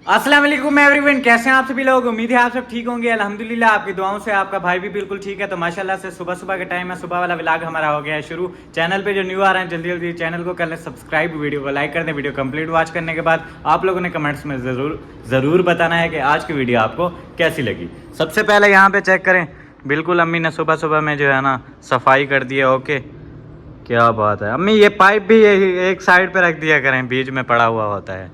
अस्सलाम वालेकुम एवरीवन, कैसे हैं आप सभी लोग। उम्मीद है आप सब ठीक होंगे। अल्हम्दुलिल्लाह आपकी दुआओं से आपका भाई भी बिल्कुल ठीक है। तो माशाल्लाह से सुबह सुबह का टाइम है, सुबह वाला व्लॉग हमारा हो गया है शुरू। चैनल पे जो न्यू आ रहे हैं जल्दी जल्दी चैनल को कर लें सब्सक्राइब, वीडियो को लाइक कर दें। वीडियो कंप्लीट वॉच करने के बाद आप लोगों ने कमेंट्स में ज़रूर बताना है कि आज की वीडियो आपको कैसी लगी। सबसे पहले यहाँ पे चेक करें, बिल्कुल अम्मी ने सुबह सुबह में जो है ना सफाई कर दी है। ओके, क्या बात है अम्मी, ये पाइप भी एक साइड पे रख दिया करें, बीच में पड़ा हुआ होता है।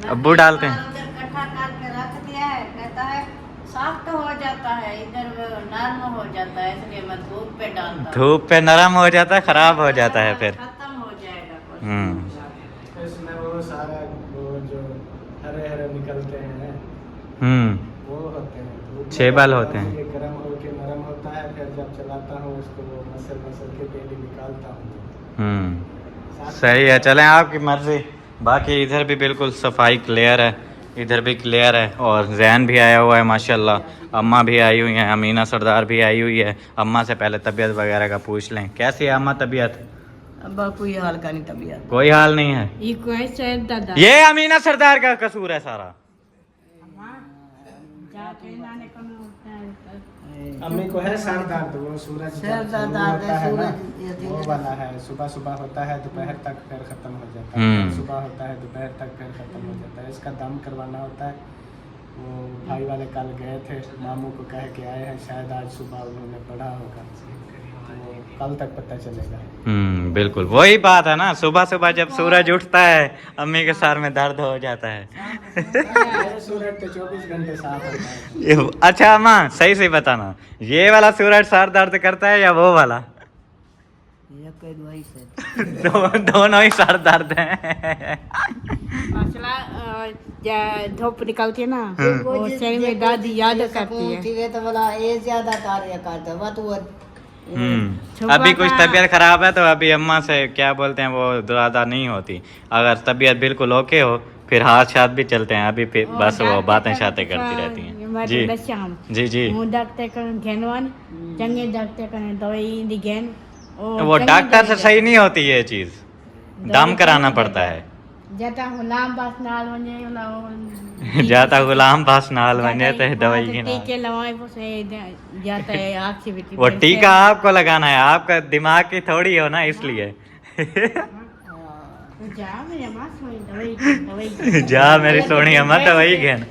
अब्बू डालते हैं। इकट्ठा करके रख दिया है, कहता है सॉफ्ट हो जाता है, इधर नरम हो जाता है, इसलिए मैं धूप पे डालता हूं। धूप पे नरम हो जाता है, खराब हो जाता है फिर। खत्म हो जाएगा। इसमें वो सारा वो जो हरे हरे निकलते हैं वो होते हैं, छह बाल होते हैं। ये गर्म होके नरम होता है, फिर जब चलाता हूँ उसको वो मसल के डेली निकालता हूँ। सही है, चलें आपकी मर्जी। बाकी इधर भी बिल्कुल सफाई क्लियर है, इधर भी क्लियर है। और जैन भी आया हुआ है माशाल्लाह, अम्मा भी आई हुई हैं, अमीना सरदार भी आई हुई है। अम्मा से पहले तबीयत वगैरह का पूछ लें, कैसी है अम्मा तबीयत? अब कोई हाल का नहीं तबीयत, कोई हाल नहीं है। ये कोई शायद दादा ये अमीना सरदार का कसूर है सारा। अम्मी को है सर दर्द, वो सूरज सर दर्द होता है ना, सूरज वो वाला है। सुबह सुबह होता है, दोपहर तक फिर खत्म हो जाता है। सुबह होता है, दोपहर तक फिर खत्म हो जाता है। इसका दम करवाना होता है। वो भाई वाले कल गए थे, मामू को कह के आए हैं, शायद आज सुबह उन्होंने पढ़ा होगा, तो कल तक पता चलेगा। बिल्कुल वही बात है ना, सुबह सुबह जब सूरज उठता है अम्मी के सर में दर्द हो जाता है। सूरज तो 24 घंटे साफ होता है। अच्छा अम्मा सही से बताना, ये वाला सूरज सर दर्द करता है या वो वाला? ये कोई दवाई से दोनों ही सर दर्द है। मसला धूप निकलती है ना, वो शरीर में दादी याद करती है। ठीक है, तो बोला ये ज्यादा कार्य करता है वो अभी कुछ तबीयत खराब है तो अभी अम्मा से क्या बोलते हैं वो ज़्यादा नहीं होती। अगर तबीयत बिल्कुल ओके हो फिर हाथ शाथ भी चलते हैं। अभी फिर बस वो बातें शातें करती रहती हैं। जी जी जी। वो डॉक्टर से सही नहीं होती ये चीज़, दम कराना पड़ता है। जाता गुलाम पास नाल बने तो दवाई की नाल। टीके लवाए से जाता है आँख से भी वो टीका आपको लगाना है, आपका दिमाग की थोड़ी हो ना, इसलिए। जा मेरी सोनी अम्मा तो वही घेन।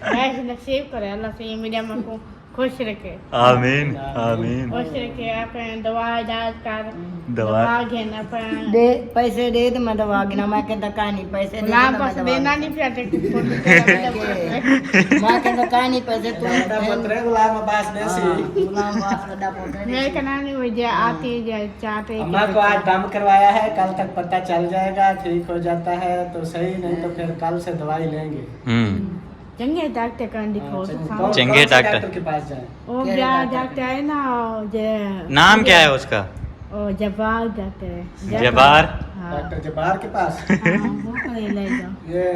नसीब करे अल्लाह से ये मीडिया में को खुश रखे। आमीन आमीन। खुश रखे, अपन दवा इलाज कर, दवा घेन, अपन दे पैसे दे तो मैं दवा गिना, मैं के दका नहीं पैसे दे ना बस देना नहीं फिर मैं के दका नहीं पैसे तू पत्रे गुलाम अब्बास देसी गुलाम वास लड़ा पोते मैं कहना नहीं हो जाए आती जाए चाहते अम्मा को आज दम करवाया है, कल तक पता चल जाएगा। ठीक हो जाता है तो सही, नहीं तो फिर कल से दवाई लेंगे। चंगे डॉक्टर का दिखो चंगे डॉक्टर के पास जाए। ओ क्या डॉक्टर है ना, जे नाम क्या है उसका? ओ जबार डॉक्टर है। जबार डॉक्टर जबार के पास वो करे ले जाओ,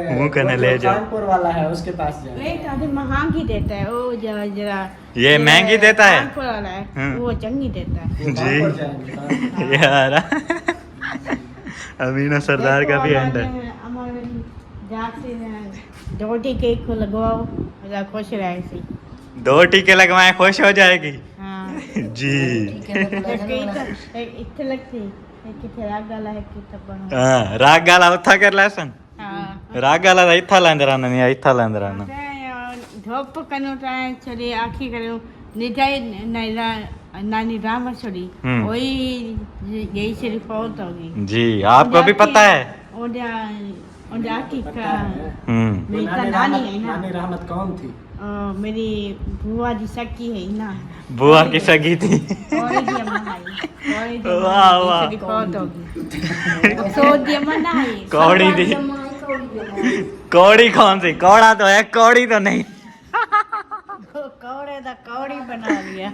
मुंह वो करने जो ले जाओ। कानपुर वाला है उसके पास जाए। एक आदमी महंगी देता है, ओ जरा ये महंगी देता है? कानपुर वाला है वो चंगी देता है। कानपुर जाएंगे। यार अमीना सरदार का भी एंड है। हमारे जाके दो टीके को लगवाओ, मेरा खुश रहे सी। 2 टीके लगवाए खुश हो जाएगी। हाँ जी इतने लगती किथे राग गाला है कि तब हाँ, राग गाला उठा कर लसन। हाँ राग गाला इत्था लेंदराना नहीं इत्था लेंदराना। धोप कनो टाइम चली आखी करो निजाई नानी राम छोड़ी वही यही से रिपोर्ट होगी। जी आपको भी पता है? ओडा की का मेरी नानी नानी है ना, नानी रहमत कौन थी? मेरी बुआ जी सकी है ना, बुआ की सगी थी। और दी अम्मा है, वाह, वाह। रिपोर्ट होगी। सो दी अम्मा ना है, कौड़ी दी। कौड़ी कौन सी? कौड़ा तो है, कौड़ी तो नहीं। कौड़े दा कौड़ी बना लिया।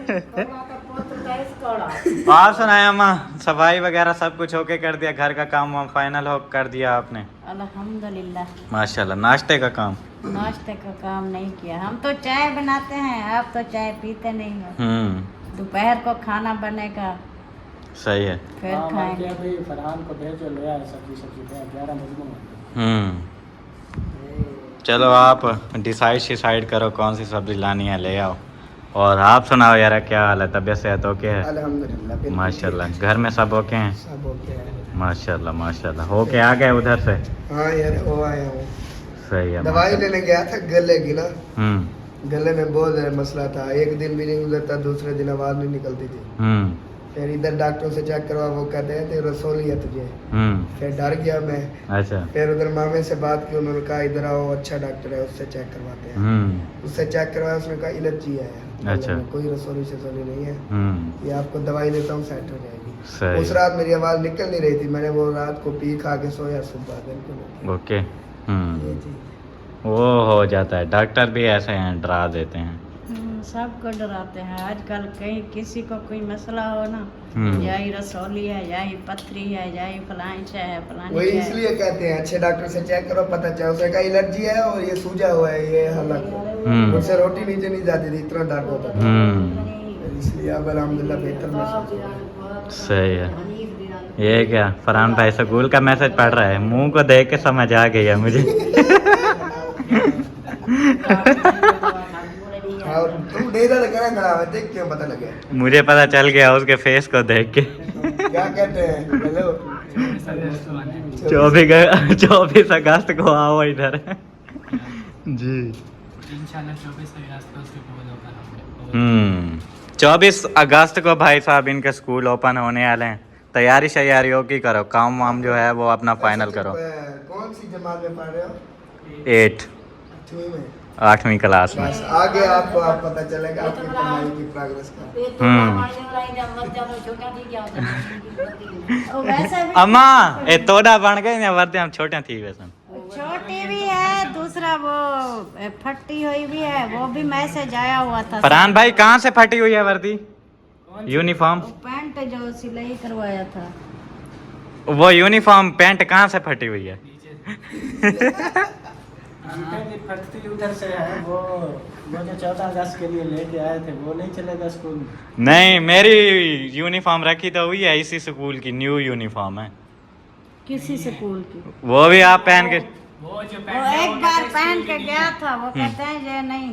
आप सुनाए अम्मा, सफाई वगैरह सब कुछ होके कर दिया, घर का काम वाम फाइनल हो कर दिया आपने? अल्हम्दुलिल्लाह। माशाल्लाह। नाश्ते का काम? नाश्ते का काम नहीं किया, हम तो चाय बनाते हैं, आप तो चाय पीते नहीं हो। दोपहर को खाना बनेगा, सही है। फिर हाँ, खाएंगे। बाकी अभी फरहान को भेजो, ले आए सब्जी पे 11 मजनू चलो आप डिसाइड करो कौन सी सब्जी लानी है, ले आओ। और आप सुनाओ यार, क्या हाल है, तबीयत सेहत ओके है? अल्हम्दुलिल्लाह बिल्कुल माशाल्लाह, ठीक घर में सब ओके हैं? सब ओके है। माशाल्लाह माशाल्लाह। होके आ गए उधर से? हाँ यार वो आया हूँ, सही है। दवाई लेने गया था गले की ना, हम्म गले में बहुत ज़्यादा मसला था, एक दिन भी नहीं गुजरता दूसरे दिन आवाज़ नहीं निकलती थी। हम्म फिर इधर डॉक्टर से चेक करवा, वो कहते हैं तेरे रसोली है तुझे। फिर डर गया मैं, अच्छा। फिर उधर मामे से बात की, उन्होंने कहा इधर आओ अच्छा डॉक्टर है उससे चेक करवाते हैं। उससे चेक करवाया, उसने कहा एलर्जी है, अच्छा। कोई रसोली शसोली नहीं है, ये आपको दवाई देता हूँ सेट हो जाएगी। सही। उस रात मेरी आवाज़ निकल नहीं रही थी, मैंने वो रात को पी खा के सोया, सुबह बिल्कुल ओके। ये चीज़। वो हो जाता है, डॉक्टर भी ऐसे हैं, डरा देते हैं। सबको डराते हैं आजकल, कहीं किसी को कोई मसला हो ना, या ही रसौली है, या ही पथरी है, या ही फलानी है, फलानी वही है। इसलिए कहते हैं अच्छे डॉक्टर से चेक करो, पता चला उसने कहा एलर्जी है और ये सूजा हुआ है, ये हालत मुझसे रोटी नीचे नहीं जाती थी, इतना दर्द होता था। इसलिए अब अल्हम्दुलिल्लाह बेहतर महसूस हो रहा है। सही है। ये क्या फरहान भाई स्कूल का मैसेज पढ़ रहा है, मुंह को देख के समझ आ गई है मुझे। और तुम डेरा लगा खड़ा है, देख क्यों पता लगे? मुझे पता चल गया उसके फेस को देख के। क्या कहते हैं? हेलो 24 अगस्त को आओ इधर। जी। इंशाल्लाह 24 अगस्त को स्कूल ओपन होंगे। 24 अगस्त को भाई साहब इनके स्कूल ओपन होने वाले हैं। तैयारी शैयारियों की करो, काम वाम जो है वो अपना फाइनल करो। कौन सी जमात में पढ़ रहे हो? 8 में 8वीं क्लास में। बस आगे आपको आप पता चलेगा आपकी पढ़ाई की प्रोग्रेस का। अम्मा ए तोड़ा बन गए ना, वर्दे हम छोटे थी वैसे। छोटी भी है, दूसरा वो फटी हुई भी है, वो भी मैसेज आया हुआ था। फरहान भाई कहाँ से फटी हुई है वर्दी? यूनिफॉर्म वो पैंट जो सिलाई करवाया था, वो यूनिफॉर्म पैंट कहाँ से फटी हुई है? फटती उधर से है, वो जो 14 अगस्त के लिए लेके आए थे वो नहीं चलेगा स्कूल में। नहीं, मेरी यूनिफॉर्म रखी तो हुई है, इसी स्कूल की न्यू यूनिफॉर्म है। किसी स्कूल की। वो भी आप पहन के? वो जो वो एक बार पहन के गया था, वो कहते हैं ये नहीं।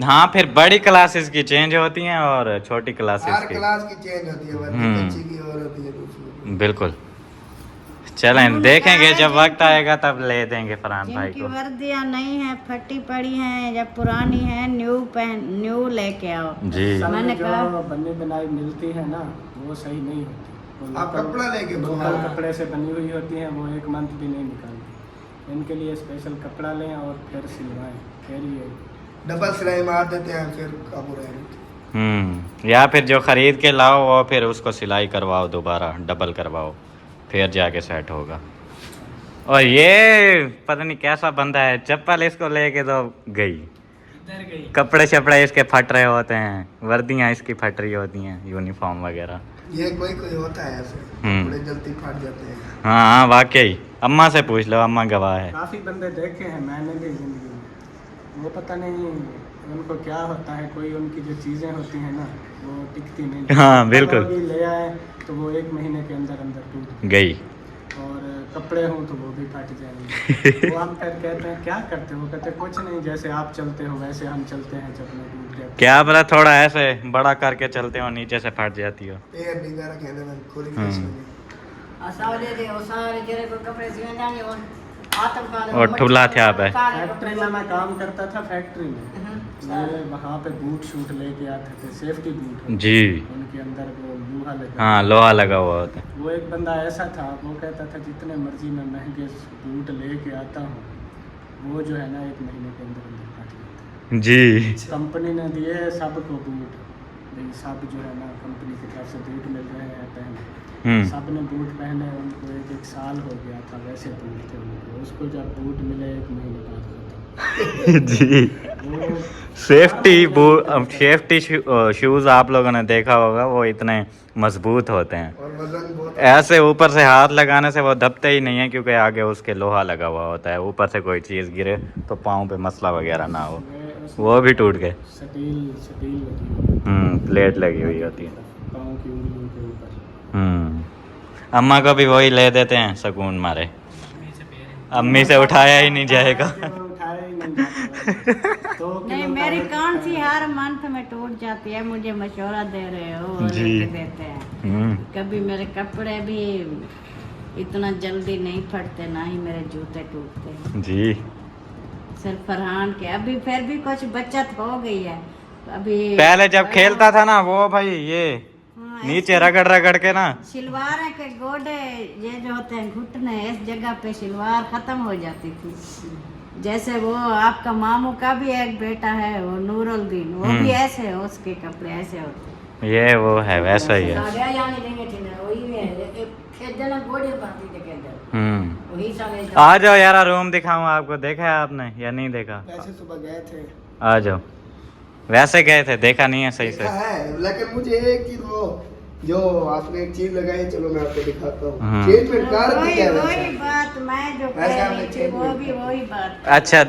हाँ, फिर बड़ी क्लासेस की चेंज होती हैं और छोटी क्लासेस हर की। क्लास की चेंज होती है, वर्दी बच्ची की और होती है दूसरी की। बिल्कुल। चलें देखेंगे, जब वक्त आएगा तब ले देंगे फरहान भाई जिनकी को। वर्दियाँ नहीं है, फटी पड़ी हैं या पुरानी है, न्यू लेके आओ। जी। मैंने जो कहा बनी बनाई मिलती है ना, वो सही नहीं होती। वो आप कपड़ा लेके लोकल कपड़े से बनी हुई होती है, वो एक मंथ भी नहीं निकालती। इनके लिए स्पेशल कपड़ा लें और फिर सिलवाएं, फिर ये डबल सिलाई मार देते हैं, फिर काबू रहेगा। या फिर जो खरीद के लाओ और फिर उसको सिलाई करवाओ, दोबारा डबल करवाओ, फिर जाके सेट होगा। और ये पता नहीं कैसा बंदा है, चप्पल इसको लेके तो गई, कपड़े शपड़े इसके फट रहे होते हैं, वर्दियाँ इसकी फट रही होती हैं, यूनिफॉर्म वगैरह। ये कोई कोई होता है ऐसे, बड़े जल्दी फट जाते हैं। हाँ वाकई, अम्मा से पूछ लो, अम्मा गवाह है। काफ़ी बंदे देखे हैं मैंने भी ज़िंदगी में, वो पता नहीं उनको क्या होता है, कोई उनकी जो चीज़ें होती हैं ना वो टिकती नहीं। हाँ बिल्कुल। कभी ले आए तो वो 1 महीने के अंदर अंदर टूट गई। और कपड़े हों तो वो भी फट जाएंगे। वो हम फिर कहते हैं क्या करते हो, वो कहते हैं कुछ नहीं, जैसे आप चलते हो वैसे हम चलते हैं, जब मैं टूट गया। क्या पता थोड़ा ऐसे बड़ा करके चलते हो, नीचे से फट जाती हो। पैर निगाह रखें ना, खुली और ठुला थे आप है। फैक्ट्री में मैं काम करता था, फैक्ट्री में ये वहाँ पे बूट शूट लेके आते थे, सेफ्टी बूट जी। उनके अंदर वो लोहा लगा। हाँ लोहा लगा हुआ होता है। वो एक बंदा ऐसा था, वो कहता था जितने मर्जी मैं महंगे बूट लेके आता हूँ, वो जो है ना 1 महीने के अंदर अंदर फट जाता है। जी। कंपनी ने दिए है सबको बूट, भाई सब जो है ना कंपनी की तरफ से बूट मिल रहे हैं पहने, सब ने बूट पहने, उनको 1 साल हो गया था वैसे बूट थे उनको, उसको जब बूट मिले 1 महीने बाद जी। सेफ्टी शूज आप लोगों ने देखा होगा, वो इतने मजबूत होते हैं, और वजन बहुत ऐसे ऊपर से हाथ लगाने से वो दबते ही नहीं है, क्योंकि आगे उसके लोहा लगा हुआ होता है, ऊपर से कोई चीज़ गिरे तो पाँव पे मसला वगैरह ना हो, वो भी टूट गए। स्टील लगी हुई प्लेट लगी हुई होती है। पाँव की उंगलियों के ऊपर। अम्मा को भी वही ले देते हैं सुकून मारे, अम्मी से उठाया ही नहीं जाएगा। उठाया ही नहीं जाता। तो नहीं, मेरी कौन सी हर मंथ में टूट जाती है, मुझे मशवरा दे रहे हो, जी। लेके देते हैं। कभी मेरे कपड़े भी इतना जल्दी नहीं फटते, ना ही मेरे जूते टूटते हैं जी। सिर्फ फरहान के अभी फिर भी कुछ बचत हो गई है अभी। पहले जब खेलता था ना वो भाई ये हाँ, नीचे रगड़ रगड़ के ना, सिलवार के गोडे ये जो होते हैं घुटने, इस जगह पे सिलवार खत्म हो जाती थी। जैसे वो आपका मामू का भी एक बेटा है, वो नूरुद्दीन, वो भी ऐसे, उसके कपड़े ऐसे होते। ये वो है वैसा ही है। आ जाओ यार, रूम दिखाऊं आपको, देखा है आपने या नहीं देखा? वैसे सुबह गए थे। आ जाओ। वैसे गए थे, देखा नहीं है सही से? देखा है, लेकिन मुझे एक चीज वो जो आपने एक चीज लगाई, चलो मैं आपको दिखाता हूँ। हाँ। चेंजमेंट कार की है वही वैसे। बात मैं जो वैसे कह आपने रही थी, change वो नहीं भी वही बात। अच्छा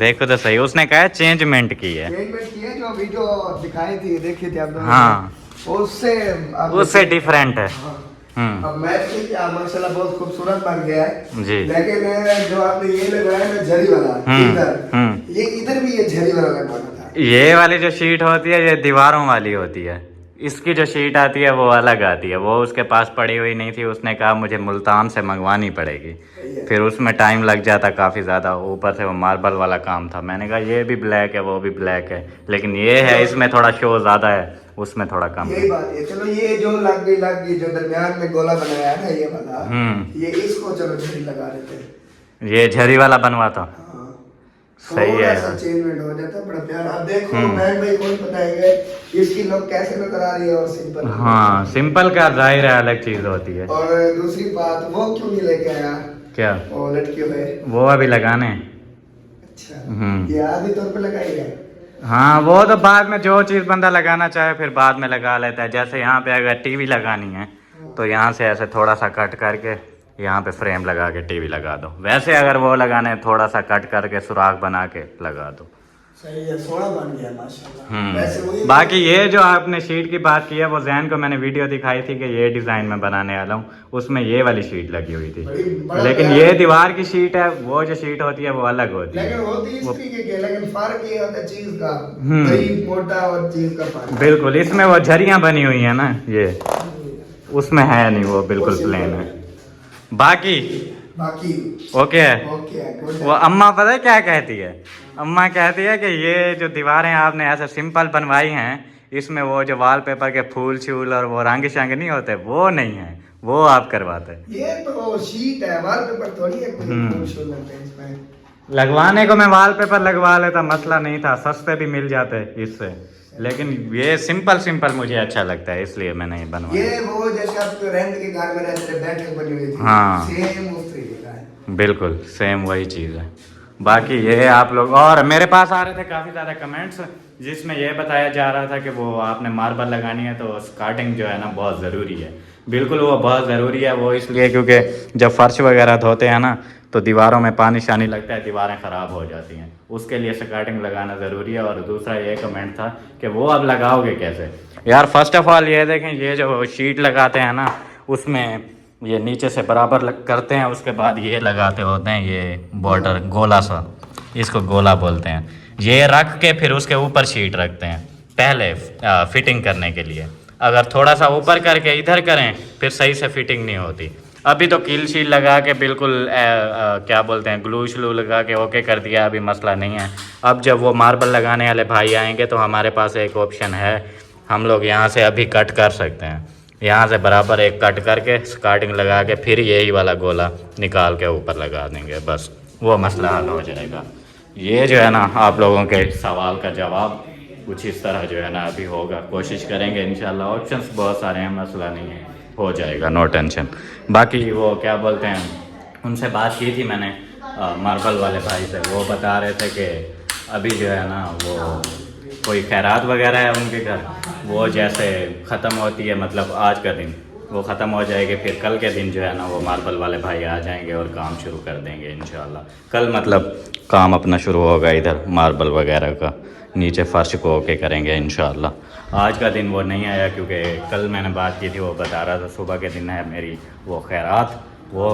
देखो तो सही, उसने कहा चेंजमेंट की है। चेंजमेंट की है, जो वीडियो दिखाई थी, देखी थी आप दोनों हाँ। ने, उससे डिफरेंट है। हाँ। अब मैं ठीक है, माशाल्लाह बहुत खूबसूरत बन गया है जी। लेकिन जो आपने ये लगाया ना झरी वाला, इधर ये इधर भी ये झरी वाला लगवाना था। ये वाली जो शीट होती है ये दीवारों वाली होती है, इसकी जो शीट आती है वो अलग आती है। वो उसके पास पड़ी हुई नहीं थी, उसने कहा मुझे मुल्तान से मंगवानी पड़ेगी। फिर उसमें टाइम लग जाता काफ़ी ज़्यादा, ऊपर से वो मार्बल वाला काम था। मैंने कहा ये भी ब्लैक है वो भी ब्लैक है, लेकिन ये है इसमें थोड़ा शो ज़्यादा है, उसमें थोड़ा कम है। यही बात है। चलो ये जो लग गई जो दरमियान में गोला बनाया है ना, ये वाला, ये इसको चलो झरी लगा देते हैं। ये झरी वाला बनवाता। हाँ। सही है। थोड़ा सा चेंजमेंट हो जाता है, बड़ा प्यारा। अब देखो मैम भाई कौन बताएंगे इसकी लुक कैसे नजर आ रही है, और सिंपल। हाँ, सिंपल का जाहिर है अलग चीज़ होती है। और दूसरी बात, वो क्यों नहीं लेके आया? क्या? वो लटके हुए। वो अभी लगाने। अच्छा, ये आदि तौर पे लगाई है। हाँ, वो तो बाद में जो चीज़ बंदा लगाना चाहे फिर बाद में लगा लेता है। जैसे यहाँ पे अगर टीवी लगानी है तो यहाँ से ऐसे थोड़ा सा कट करके यहाँ पे फ्रेम लगा के टीवी लगा दो। वैसे अगर वो लगाने है थोड़ा सा कट करके सुराख बना के लगा दो। सही है, सोना बन गया माशाल्लाह। वैसे वही बाकी ये जो आपने शीट की बात की है, वो जैन को मैंने वीडियो दिखाई थी कि ये डिज़ाइन में बनाने वाला हूँ, उसमें ये वाली शीट लगी हुई थी। लेकिन ये दीवार की शीट है, वो जो शीट होती है वो अलग होती है। लेकिन होती इस तरीके की, लेकिन फर्क ये होता है चीज का, बारीक मोटा और चीज का फर्क। बिल्कुल, इसमें वो झरियाँ बनी हुई है ना, ये उसमें है नहीं, वो बिल्कुल प्लेन है। बाकी ओके है। वो अम्मा पता है क्या कहती है? अम्मा कहती है कि ये जो दीवारें आपने ऐसे सिंपल बनवाई हैं, इसमें वो जो वॉलपेपर के फूल छूल और वो रंग शंग नहीं होते, वो नहीं है, वो आप करवाते हैं। ये तो शीट है, वॉलपेपर थोड़ी है, कोई फूल छूल लगते हैं इसमें। लगवाने को मैं वॉलपेपर लगवा लेता, मसला नहीं था, सस्ते भी मिल जाते इससे, लेकिन ये सिंपल मुझे अच्छा लगता है, इसलिए मैंने ये बनवाया। ये वो जैसे आप रेंट के घर में रहते थे, बैठक बनी हुई थी, हाँ। सेम उस तरीके का है। बिल्कुल सेम वही चीज़ है। बाकी ये आप लोग, और मेरे पास आ रहे थे काफ़ी ज़्यादा कमेंट्स जिसमें यह बताया जा रहा था कि वो आपने मार्बल लगानी है तो स्कार्टिंग जो है ना बहुत ज़रूरी है। बिल्कुल वो बहुत ज़रूरी है, वो इसलिए क्योंकि जब फर्श वगैरह धोते हैं ना तो दीवारों में पानी शानी लगता है, दीवारें ख़राब हो जाती हैं, उसके लिए स्कार्टिंग लगाना ज़रूरी है। और दूसरा ये कमेंट था कि वो अब लगाओगे कैसे? यार फर्स्ट ऑफ ऑल ये देखें, ये जो शीट लगाते हैं ना उसमें ये नीचे से बराबर करते हैं, उसके बाद ये लगाते होते हैं ये बॉर्डर गोला सा, इसको गोला बोलते हैं। ये रख के फिर उसके ऊपर शीट रखते हैं पहले फिटिंग करने के लिए। अगर थोड़ा सा ऊपर करके इधर करें फिर सही से फिटिंग नहीं होती। अभी तो कील शील लगा के बिल्कुल क्या बोलते हैं ग्लू श्लू लगा के ओके कर दिया, अभी मसला नहीं है। अब जब वो मार्बल लगाने वाले भाई आएंगे तो हमारे पास एक ऑप्शन है, हम लोग यहाँ से अभी कट कर सकते हैं, यहाँ से बराबर एक कट करके स्कार्टिंग लगा के फिर यही वाला गोला निकाल के ऊपर लगा देंगे, बस वो मसला हल हो जाएगा। ये जो है ना आप लोगों के सवाल का जवाब कुछ इस तरह जो है ना अभी होगा, कोशिश करेंगे इंशाल्लाह। ऑप्शंस बहुत सारे हैं, मसला नहीं है, हो जाएगा, नो टेंशन। बाकी वो क्या बोलते हैं, उनसे बात की थी मैंने मार्बल वाले भाई से, वो बता रहे थे कि अभी जो है ना वो कोई खैरात वगैरह है उनके घर, वो जैसे ख़त्म होती है, मतलब आज का दिन वो ख़त्म हो जाएगी, फिर कल के दिन जो है ना वो मार्बल वाले भाई आ जाएंगे और काम शुरू कर देंगे इंशाल्लाह। कल मतलब काम अपना शुरू होगा इधर मार्बल वगैरह का, नीचे फर्श को ओके करेंगे इंशाल्लाह। आज का दिन वो नहीं आया क्योंकि कल मैंने बात की थी, वो बता रहा था सुबह के दिन है मेरी वो खैरात, वो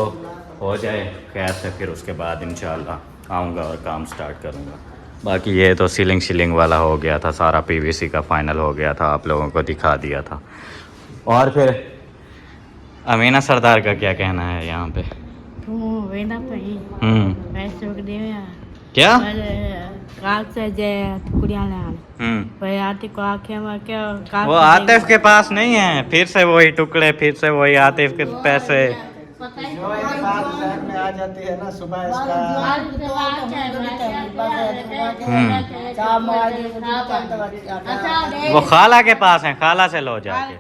हो जाए खैर से फिर उसके बाद इंशाल्लाह आऊँगा और काम स्टार्ट करूँगा। बाकी ये तो सीलिंग शीलिंग वाला हो गया था, सारा पीवीसी का फाइनल हो गया था, आप लोगों को दिखा दिया था। और फिर अमीना सरदार का क्या कहना है यहाँ पे? क्या वो आतिफ के पास नहीं है, फिर से वही टुकड़े, फिर से वही आतिफ के पैसे। जो एक बात जहन में आ जाती है ना, सुबह इसका वो खाला के पास है, खाला से लो जाके।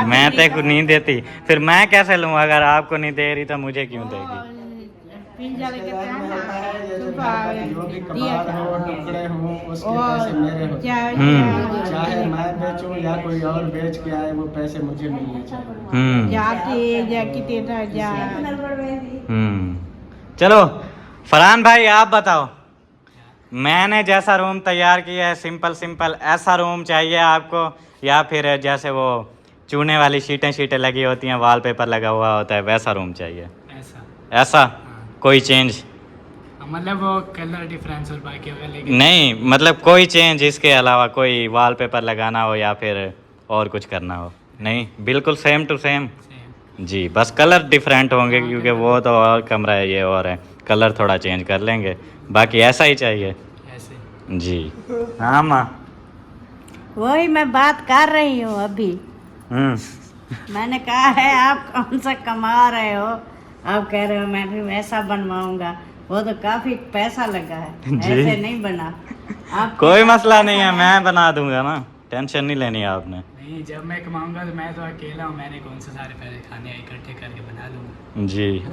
मैं तेरे को नहीं देती, फिर मैं कैसे लूँ? अगर आपको नहीं दे रही तो मुझे क्यों देगी? जो भी कबाड़ हो, टुकड़े हो, उसके पैसे मेरे हो। चाहे मैं बेचूं या कोई और बेच के आए, वो पैसे मुझे मिलने चाहिए। चलो फरहान भाई आप बताओ, मैंने जैसा रूम तैयार किया है सिंपल सिंपल, ऐसा रूम चाहिए आपको या फिर जैसे वो चूने वाली शीटें लगी होती हैं, वॉलपेपर लगा हुआ होता है, वैसा रूम चाहिए? ऐसा कोई चेंज मतलब वो कलर डिफरेंस और बाकी होगा, लेकिन नहीं, मतलब कोई चेंज इसके अलावा, कोई वॉलपेपर लगाना हो या फिर और कुछ करना हो? नहीं, बिल्कुल सेम टू सेम जी, बस कलर डिफरेंट होंगे क्योंकि वो तो और कमरा है, ये और है, कलर थोड़ा चेंज कर लेंगे, बाकी ऐसा ही चाहिए ऐसे जी। हाँ माँ, वही मैं बात कर रही हूँ अभी। मैंने कहा है आप कौन सा कमा रहे हो, आप कह रहे हो मैं भी वैसा बनवाऊंगा, वो तो काफी पैसा लगा है, ऐसे नहीं बना। आप कोई मसला नहीं है, मैं बना दूंगा ना, टेंशन नहीं लेनी आपने। नहीं, जब मैं कमाऊंगा तो मैं तो अकेला हूँ, मैंने कौन से सारे पैसे खाने इकट्ठे करके बना लूँगा जी।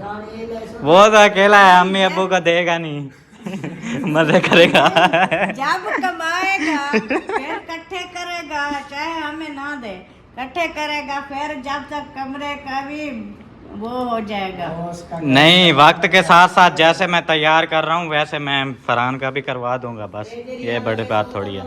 वो तो अकेला है, अम्मी अब्बू का देगा नहीं मजे करेगा। जब कमाएगा फिर इकट्ठे करेगा, चाहे हमें ना दे, इकट्ठे करेगा, फिर जब तक कमरे का भी वो हो जाएगा। नहीं, वक्त के साथ साथ जैसे मैं तैयार कर रहा हूँ वैसे मैं फरहान का भी करवा दूंगा, बस ये बड़ी बात थोड़ी है।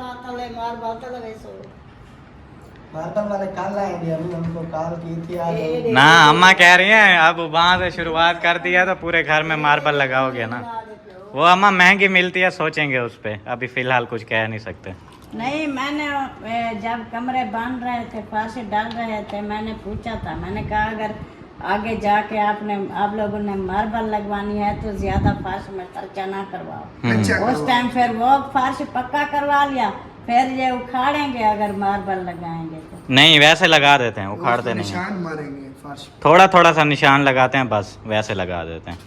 मार्बल वाले कल आएंगे, अभी हमको कॉल की थी आज। ना अम्मा कह रही हैं अब वहाँ से शुरुआत कर दिया तो पूरे घर में मार्बल लगाओगे ना, वो अम्मा महंगी मिलती है, सोचेंगे उस पर, अभी फिलहाल कुछ कह नहीं सकते। नहीं, मैंने जब कमरे बन रहे थे, फर्श डाल रहे थे, मैंने पूछा था, मैंने कहा अगर आगे जाके आप लोगों ने मार्बल लगवानी है तो ज्यादा फर्श में खर्चा ना करवाओ। उस टाइम फिर वो फर्श पक्का करवा लिया, फिर ये उखाड़ेंगे अगर मार्बल लगाएंगे तो। नहीं, वैसे लगा देते हैं, उखाड़ते नहीं, निशान मारेंगे फर्श, थोड़ा थोड़ा सा निशान लगाते हैं, बस वैसे लगा देते हैं।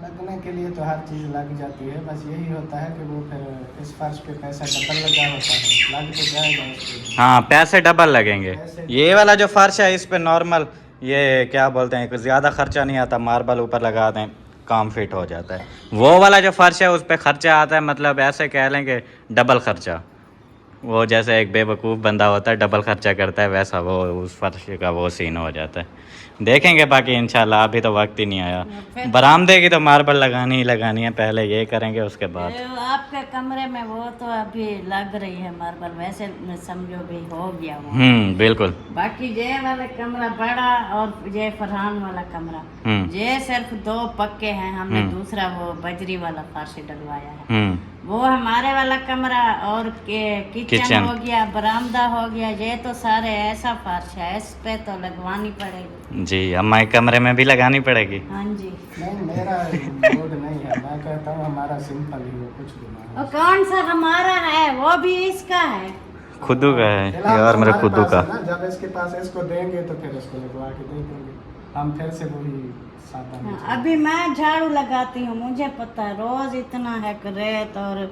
लगने के लिए तो हर चीज़ लग जाती है, बस यही होता है कि वो फिर इस फर्श पे पैसा डबल लगा होता है, लग तो जाएगा उसके। हाँ, पैसे डबल लगेंगे। ये वाला जो फर्श है इस पे नॉर्मल, ये क्या बोलते हैं, ज़्यादा खर्चा नहीं आता, मार्बल ऊपर लगा दें काम फिट हो जाता है। वो वाला जो फर्श है उस पर खर्चा आता है, मतलब ऐसे कह लेंगे डबल खर्चा, वो जैसे एक बेवकूफ़ बंदा होता है डबल खर्चा करता है, वैसा वो उस फर्श का वो सीन हो जाता है। देखेंगे बाकी इंशाल्लाह, अभी तो वक्त ही नहीं आया। बरामदे की तो मार्बल लगानी ही लगानी है, पहले ये करेंगे उसके बाद। आपके कमरे में वो तो अभी लग रही है मार्बल, वैसे समझो भी हो गया वो। बिल्कुल। बाकी ये वाला कमरा बड़ा और ये फरहान वाला कमरा, ये सिर्फ 2 पक्के हैं, हमने दूसरा वो बजरी वाला फर्श डलवाया है। वो हमारे वाला कमरा और किचन हो गया, बरामदा हो गया, ये तो सारे ऐसा फर्श है, इस पे तो लगवानी पड़ेगी जी। अम्मा के कमरे में भी लगानी पड़ेगी। हाँ जी। नहीं, मेरा मूड नहीं है, मैं कहता हूँ हमारा सिंपल ही हो, कुछ भी ना। और कौन सा हमारा है, वो भी इसका है, खुदू का है यार, मेरे खुदू का। जब इसके पास इसको देंगे तो फिर इसको लगवा के दे देंगे, हम फिर से वही सादा। अभी मैं झाड़ू लगाती हूँ, मुझे पता है रोज इतना है रेत और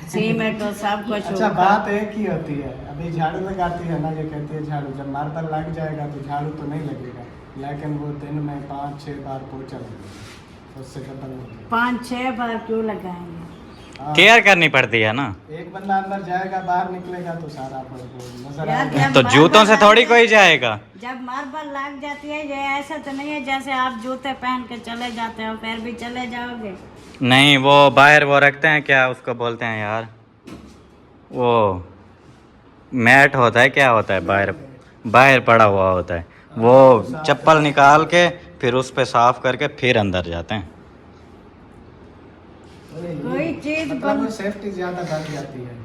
सीमेंट और सब कुछ। अच्छा, बात एक ही होती है, अभी झाड़ू लगाती है ना, ये कहती है झाड़ू, जब मार्बल लग जाएगा तो झाड़ू तो नहीं लगेगा, लेकिन वो दिन में 5-6 बार पोछा लगेगा, उससे डबल लगेगा। 5-6 बार क्यों लगाएंगे? केयर करनी पड़ती है ना। एक बंदा अंदर जाएगा, बाहर निकलेगा तो सारा नजर आएगा। तो जूतों से थोड़ी कोई जाएगा। जब मार्बल लग जाती है, ये ऐसा तो नहीं है जैसे आप जूते पहन के चले जाते हो फिर भी चले जाओगे। नहीं, वो बाहर वो रखते हैं, क्या उसको बोलते हैं यार, वो मैट होता है, क्या होता है, बाहर बाहर पड़ा हुआ होता है, वो चप्पल निकाल के फिर उस पे साफ करके फिर अंदर जाते हैं। कोई चीज मतलब सेफ्टी ज्यादा बढ़ जाती है।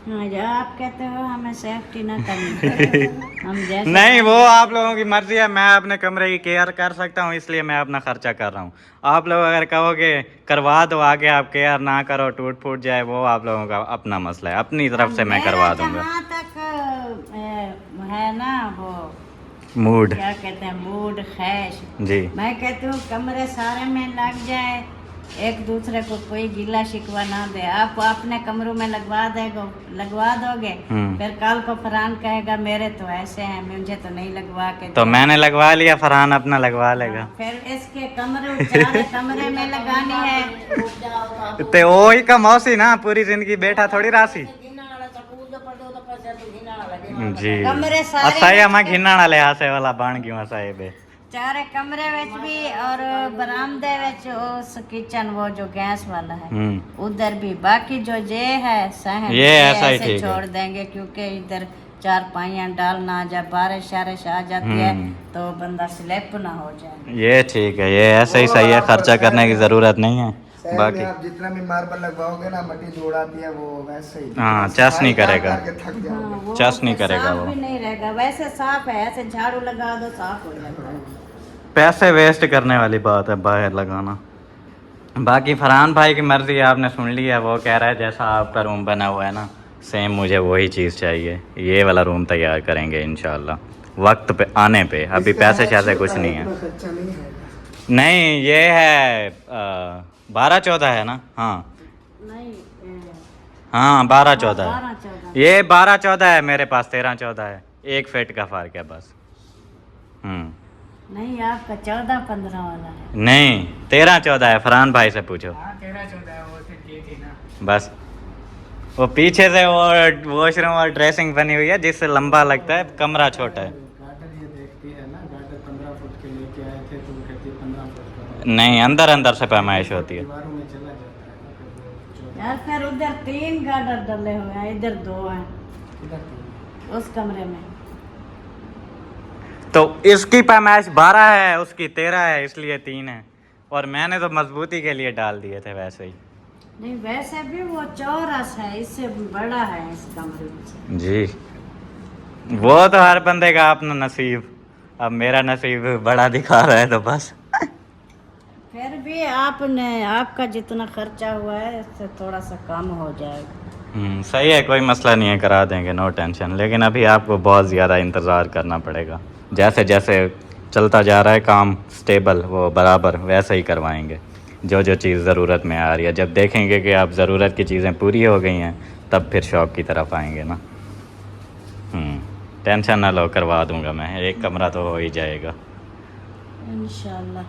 हाँ, जो आप कहते हो हमें सेफ्टी ना करनी हम जैसे नहीं, वो आप लोगों की मर्जी है, मैं अपने कमरे की केयर कर सकता हूँ, इसलिए मैं अपना खर्चा कर रहा हूँ। आप लोग अगर कहोगे करवा दो, आगे आप केयर ना करो, टूट फूट जाए, वो आप लोगों का अपना मसला है, अपनी तरफ से मैं करवा दूंगा। जहाँ तक है ना वो मूड क्या कहते हैं, मूड ख्वाहिश, जी, मैं कहती हूँ कमरे सारे में लग जाए, एक दूसरे को कोई गिला शिकवा ना दे। आप अपने कमरों में लगवा दोगे, फिर कल को फरहान कहेगा मेरे तो ऐसे हैं, मुझे तो नहीं लगवा के तो दिया। मैंने लगवा लिया, फरहान अपना लगवा लेगा। फिर इसके कमरे में लगानी है। ते वही का मौसी ना, पूरी जिंदगी बैठा थोड़ी रासी जी। कमरे सारे असाई मैं घिना वाले हासे वाला बन गया असाई बे चारे कमरे विच भी और बरामदे विच उस किचन वो जो गैस वाला है उधर भी, बाकी जो है सहन ये ऐसा ही ऐसे ठीक है। छोड़ देंगे, क्योंकि इधर चार पाइयां डाल ना जा, बारिश शारिश आ जाती है तो बंदा स्लिप ना हो जाए। ये ठीक है, ये ऐसे ही सही है, खर्चा करने की जरूरत नहीं है। शहर बाकी में आप जितना भी मार्बल लगवाओगे ना, मट्टी जो उड़ाती है वो वैसे ही हाँ, चस नहीं करेगा। करके थक जाओगे। वो चस नहीं फिर करेगा साफ वो। भी नहीं रहेगा, वैसे साफ है, ऐसे झाड़ू लगा दो साफ हो जाता है। पैसे वेस्ट करने वाली बात है बाहर लगाना। बाकी फरहान भाई की मर्जी है, आपने सुन ली है, वो कह रहा है जैसा आपका रूम बना हुआ है ना, सेम मुझे वही चीज़ चाहिए। ये वाला रूम तैयार करेंगे इंशाल्लाह वक्त पे आने पे, अभी पैसे शैसे कुछ नहीं है। खर्चा नहीं है। नहीं, ये है 12-14 है ना, हाँ नहीं हाँ 12-14 है। 12-14 ये 12-14 है, मेरे पास 13-14 है, 1 फीट का फर्क है बस। नहीं, आपका 14-15 वाला है। नहीं 13-14 है, फरहान भाई से पूछो। हाँ 13-14 वो फिर की थी ना। बस वो पीछे से वो वॉशरूम और ड्रेसिंग बनी हुई है, जिससे लंबा लगता है, कमरा छोटा है। गार्डन ये देखती है ना, गार्डन 15 फुट के लेके आए थे तो वो कहती है 15 फुट का। नहीं, अंदर अंदर से पैमाइश होती है। दीवारों में चला जाता है ना, फिर वो यार फिर उधर 3 गार्डर डले हुए हैं, इधर 2 हैं इधर तो उस कमरे में। तो इसकी पैमाइश 12 है, उसकी 13 है, इसलिए 3 है, और मैंने तो मजबूती के लिए डाल दिए थे वैसे ही। नहीं, वैसे भी वो चौरस है, इससे बड़ा है इस कमरे में। जी, वो तो हर बंदे का अपना नसीब, अब मेरा नसीब बड़ा दिखा रहा है तो बस। फिर भी आपका जितना खर्चा हुआ है इससे थोड़ा सा कम हो जाएगा। सही है, कोई मसला नहीं है, करा देंगे, नो टेंशन। लेकिन अभी आपको बहुत ज़्यादा इंतज़ार करना पड़ेगा, जैसे जैसे चलता जा रहा है काम स्टेबल, वो बराबर वैसे ही करवाएंगे। जो जो चीज़ ज़रूरत में आ रही है, जब देखेंगे कि आप ज़रूरत की चीज़ें पूरी हो गई हैं, तब फिर शॉप की तरफ आएंगे ना। टेंशन ना लो, करवा दूंगा मैं, एक कमरा तो हो ही जाएगा इंशाल्लाह।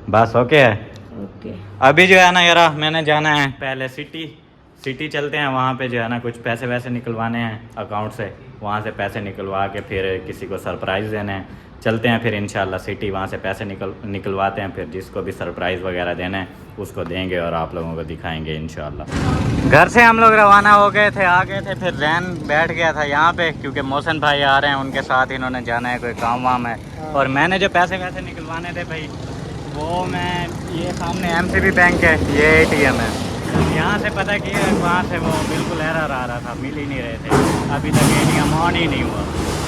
बस ओके है। ओके, अभी जो है ना यार, मैंने जाना है पहले सिटी चलते हैं, वहाँ पे जो है ना कुछ पैसे वैसे निकलवाने हैं अकाउंट से, वहाँ से पैसे निकलवा के फिर किसी को सरप्राइज़ देने हैं। चलते हैं फिर इंशाल्लाह सिटी, वहाँ से पैसे निकलवाते हैं, फिर जिसको भी सरप्राइज़ वगैरह देना है उसको देंगे और आप लोगों को दिखाएंगे इंशाल्लाह। घर से हम लोग रवाना हो गए थे, आ गए थे, फिर रैन बैठ गया था यहाँ पे, क्योंकि मोहसिन भाई आ रहे हैं, उनके साथ इन्होंने जाना है, कोई काम वाम है। और मैंने जो पैसे वैसे निकलवाने थे भाई, वो मैं, ये सामने MCB बैंक है, ये ATM है, यहाँ से पता किया, वहाँ से वो बिल्कुल एरर आ रहा था, मिल ही नहीं रहे थे, अभी तक ATM ऑन ही नहीं हुआ।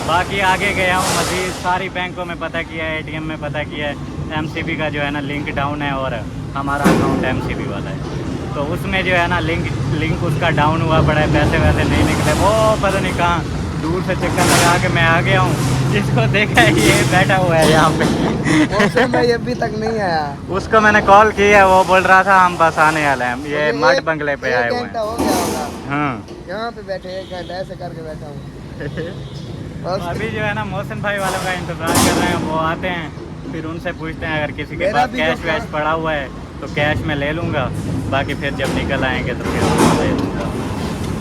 बाकी आगे गया हूँ मज़ीद सारी बैंकों में पता किया है, ATM में पता किया है, MCB का जो है ना लिंक डाउन है और हमारा अकाउंट MCB वाला है, तो उसमें जो है ना लिंक उसका डाउन हुआ पड़ा है, पैसे वैसे नहीं निकले। वो पता नहीं कहाँ दूर से चक्कर लगा के मैं आ गया हूँ, जिसको देखा है ये बैठा हुआ है यहाँ पे भाई अभी तक नहीं आया। उसको मैंने कॉल किया, वो बोल रहा था हम बस आने वाले हैं, ये मड बंगले पे आए हुए घंटा हैं। हो गया होगा हाँ यहाँ पे बैठे, 1 घंटा ऐसे करके बैठा हूँ। अभी जो है ना मोहसिन भाई वालों का इंतज़ार कर रहे हैं, वो आते हैं, फिर उनसे पूछते हैं, अगर किसी के मेरा पास भी कैश जो वैश पड़ा हुआ है तो कैश में ले लूँगा, बाकी फिर जब निकल आएंगे तो फिर उनको दे दूँगा।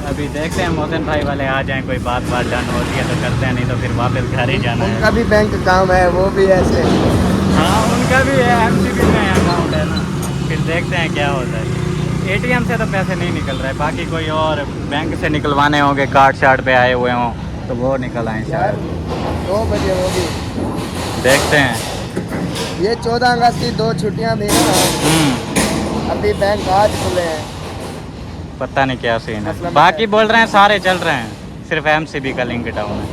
अभी देखते हैं मोहसिन भाई वाले आ जाएं, कोई बात डन होती है तो करते हैं, नहीं तो फिर वापस घर ही जाना उनका है। भी बैंक काम है, वो भी ऐसे। हाँ उनका भी है, MCB में अकाउंट है ना, फिर देखते हैं क्या होता है। एटीएम से तो पैसे नहीं निकल रहे, बाकी कोई और बैंक से निकलवाने होंगे, कार्ड शार्ड पे आए हुए हों तो वो निकल आए यार शायद। 2 बजे होगी। देखते हैं। ये 14 अगस्त की 2 छुट्टियां दी ना, अभी बैंक आज खुले हैं। पता नहीं क्या सीन है, मतलब बाकी बोल रहे हैं सारे चल रहे हैं, सिर्फ एमसीबी का लिंक डाउन है।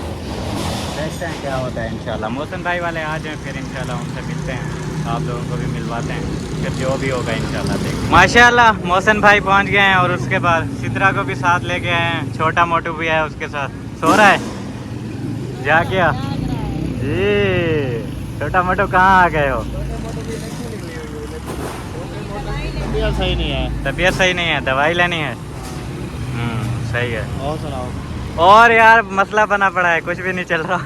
देखते हैं क्या होता है इंशाल्लाह। मोहसिन भाई वाले आ जाएं फिर इंशाल्लाह उनसे मिलते हैं, आप लोगों को भी मिलवाते हैं, फिर जो भी होगा इंशाल्लाह देखें। माशाल्लाह मोहसिन भाई पहुंच गए हैं और उसके बाद सिद्रा को भी साथ लेके आए हैं, छोटा मोटू भी है उसके साथ। सो रहा है जा क्या जी? छोटा मोटू कहाँ आ गए हो? तबीयत सही नहीं है। तबीयत सही नहीं है, दवाई लेनी है। सही है। और सुनाओ। और यार मसला बना पड़ा है, कुछ भी नहीं चल रहा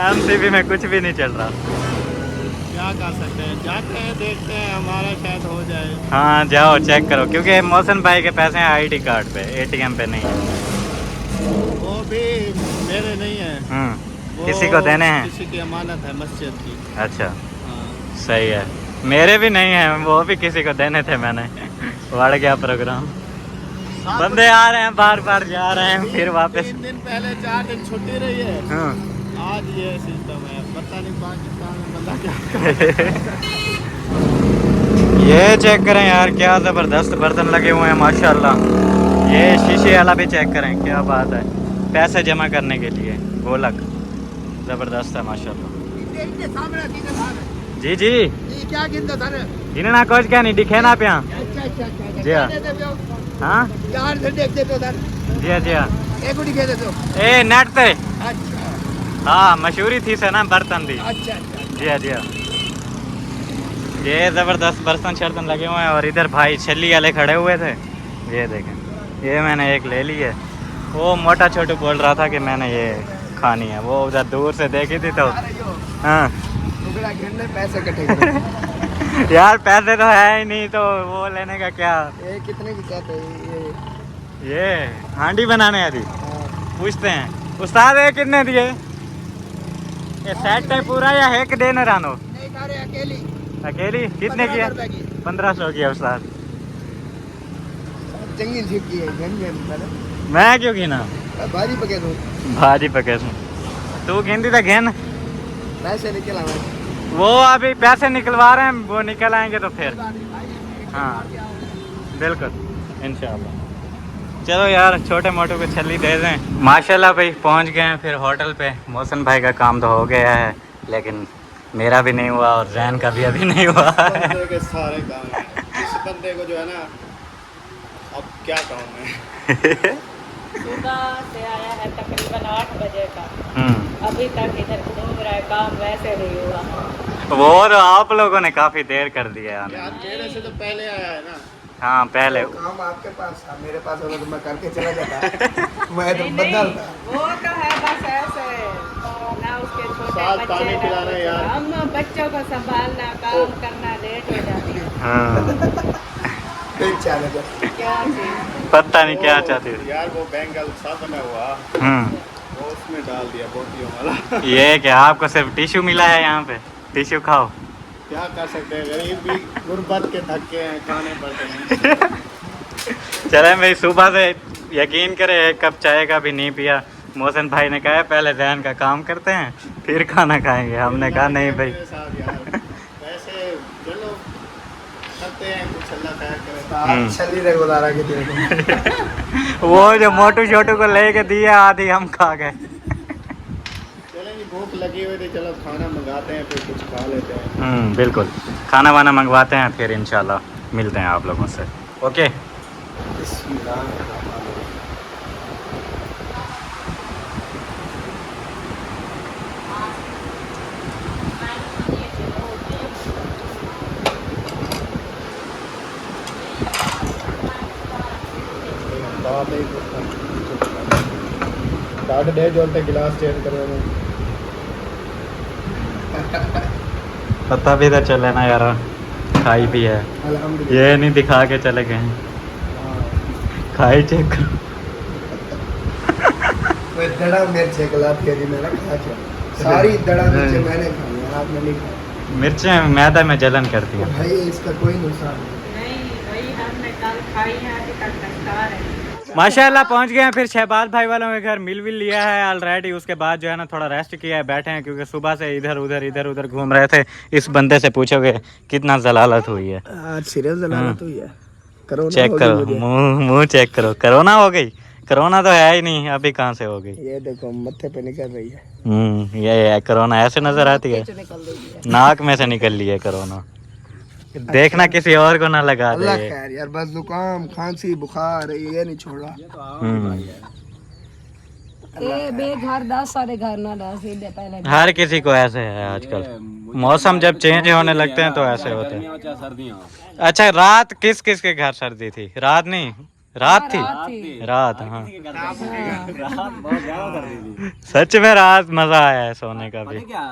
एमसीबी में कुछ भी नहीं चल रहा। क्या कर सकते हैं, जाते हैं देखते हैं, हमारा शायद हो जाए। हाँ जाओ चेक करो, क्योंकि मोहसिन भाई के पैसे हैं आईडी कार्ड पे, एटीएम पे नहीं है। वो भी मेरे नहीं है, वो किसी को देने हैं। किसी की अमानत है मस्जिद की। अच्छा हाँ। सही है, मेरे भी नहीं है, वो भी किसी को देने थे मैंने बढ़ गया प्रोग्राम। बंदे आ रहे हैं बार बार जा रहे हैं फिर वापस। 3 दिन पहले 4 दिन छुट्टी रही है, हाँ। आज ये सिस्टम है, पता नहीं पाकिस्तान में बंदा क्या ये चेक करें यार, क्या ज़बरदस्त बर्तन लगे हुए हैं माशाल्लाह। ये शीशे वाला भी चेक करें, क्या बात है, पैसे जमा करने के लिए गोलक ज़बरदस्त है माशाल्लाह। जी जी क्या गिनता था? गिनना कुछ क्या नहीं दिखे ना पे। अच्छा जी हाँ हाँ यार फिर देखते तो सर जी हाँ जी हाँ। एक उड़ी खेलते तो। ए नेट पे अच्छा हाँ मशहूरी थी से ना बर्तन दी। अच्छा जी हाँ जी हाँ। ये ज़बरदस्त बर्तन शर्तन लगे हुए हैं और इधर भाई छल्ली वाले खड़े हुए थे, ये देखें, ये मैंने एक ले ली है। वो मोटा छोटू बोल रहा था कि मैंने ये खानी है, वो उधर दूर से देखी थी तो हाँ पैसे कटेंगे यार पैसे तो है ही नहीं, तो वो लेने का क्या। ये कितने की कहते हैं ये हांडी बनाने अभी पूछते हैं उस्ताद है कितने दिए, ये सेट है पूरा या है कि देने रानो? नहीं खा रहे अकेली अकेली कितने की है? 1500 की है उस्ताद। चंगी छिपकी है गन मैं क्यों गिना, भाजी पके दो भाजी पके तू गिनती तो गिन। पैसे निकल आवे वो अभी पैसे निकलवा रहे हैं, वो निकल आएंगे तो फिर हाँ बिल्कुल इंशाल्लाह। चलो यार छोटे मोटे को छल्ली दे दें। माशाल्लाह भाई पहुंच गए हैं फिर होटल पे। मोहसिन भाई का काम तो हो गया है, लेकिन मेरा भी नहीं हुआ और जैन का भी अभी नहीं हुआ है। बंदे के सारे काम हैं। इस बंदे को जो है ना, अब क्या कहूँ मैं। सुबह से आया है तकरीबन 8 बजे का, अभी तक इधर घूम रहा है, काम वैसे नहीं हुआ। वो और आप लोगों ने काफी देर कर दिया यार है। तेरे से तो पहले आया है ना। हाँ पहले काम आपके पास था, मेरे पास होगा तो मैं करके चला जाता मैं तो बदल था। वो तो है बस ऐसे ना, उसके छोटे साथ बच्चे पानी ना पिलाना कुछ। यार। हम बच्चों को संभालना, काम करना लेट हो जाती है। हाँ फिर चला जा क्या चीज पता नहीं क्या चाहती थी। यार वो बैंगल सा बना हुआ, वो उसमें डाल दिया बोटियों वाला। ये क्या आपको सिर्फ टिश्यू मिला है यहाँ पे, टिश्यू खाओ। क्या कर सकते हैं, गरीब भी गुर्बत के धक्के हैं, खाने पड़ते हैं। चले भाई सुबह से यकीन करे 1 कप चाय का भी नहीं पिया। मोहसिन भाई ने कहा पहले जैन का काम करते हैं फिर खाना खाएंगे, हमने कहा नहीं भाई। मेरे साथ यार वैसे चलो करते हैं कुछ, अल्लाह खैर करे। छली रे गुजारा के तेरे को वो जो मोटू छोटू को लेके दिया आधी हम खा गए। चलें जी, भूख लगी हुई थी, चलो खाना मंगाते हैं फिर कुछ खा लेते हैं। बिल्कुल खाना वाना मंगवाते हैं फिर इंशाल्लाह मिलते हैं आप लोगों से। ओके काट दे जोलते गिलास चेंज करो। पता भी तो चले ना यार, खाई भी है, अल्हम्दुलिल्लाह ये नहीं दिखा के चले गए हैं। खाई चेक करो। वो दड़ा मिर्च एक लात के दी मैंने खा के सारी दड़ा मिर्च मैंने खाई है, आपने नहीं खाई। मिर्चें मैदा में जलन करती हैं। भाई इसका कोई नुकसान नहीं। नहीं, वही हमने खाई है अभी तक दस्तार है। माशाल्लाह पहुंच गए हैं फिर शहबाज भाई वालों के घर, मिल भी लिया है ऑलरेडी। उसके बाद जो है ना थोड़ा रेस्ट किया है, बैठे हैं क्योंकि सुबह से इधर उधर घूम रहे थे। इस बंदे से पूछोगे कितना जलालत हुई है, आज सीरियस जलालत हुई है। कोरोना चेक हो गई करो, मुझे। मुंह चेक करो। कोरोना हो गई? कोरोना तो है ही नहीं, अभी कहाँ से हो गई? ये देखो मत्थे पे निकल रही है। ये कोरोना ऐसे नजर आती है, नाक में से निकल ली है कोरोना। देखना किसी और को ना लगा अल्लाह दे। खैर यार, बस जुकाम खांसी बुखार ये नहीं छोड़ा। बेघर 10 सारे घर ना डाल सीधे पहले। हर किसी को ऐसे है आजकल, मौसम जब चेंज होने लगते हैं तो ऐसे होते हैं। अच्छा रात किस किस के घर सर्दी थी? रात नहीं, रात थी, रात। हाँ सच में रात मजा आया है सोने का भी। क्या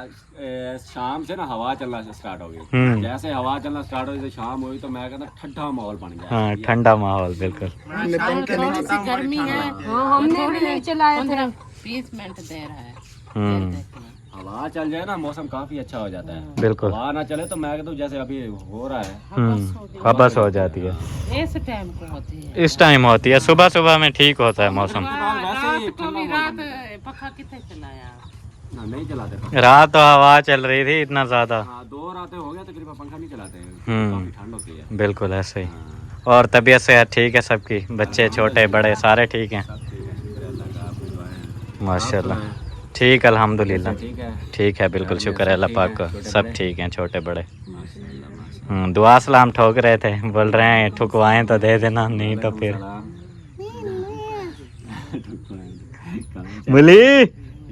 शाम से ना हवा चलना स्टार्ट हो गई। जैसे हवा चलना स्टार्ट हो गई, शाम हुई तो मैं कहता ठंडा माहौल बन गया। हाँ ठंडा माहौल बिल्कुल। हमने पंखे नहीं चलाए। गर्मी है। हाँ हमने भी नहीं चलाए थे। 20 मिनट दे रहा है। हवा चल जाए ना मौसम काफी अच्छा हो जाता है। बिल्कुल। हवा ना चले तो मैं कहता हूँ जैसे अभी हो रहा है, हबस हो जाती है। इस टाइम को होती है। इस टाइम होती है, सुबह सुबह में ठीक होता है मौसम। वैसे ही पक्का कितने चलाया? नहीं चलाते। रात तो हवा चल रही थी इतना ज्यादा। हाँ 2 रातें हो गया तकरीबन पंखा नहीं चलाते हैं, काफी ठंड होती है। बिल्कुल ऐसे ही। और तबीयत से ठीक है सबकी? बच्चे छोटे बड़े सारे ठीक हैं? माशाल्लाह ठीक अल्हम्दुलिल्लाह। ठीक है बिल्कुल, शुक्र है अल्लाह पाक का, सब ठीक हैं छोटे बड़े। दुआ सलाम ठोक रहे थे, बोल रहे हैं ठुकवाएं तो दे देना, नहीं तो फिर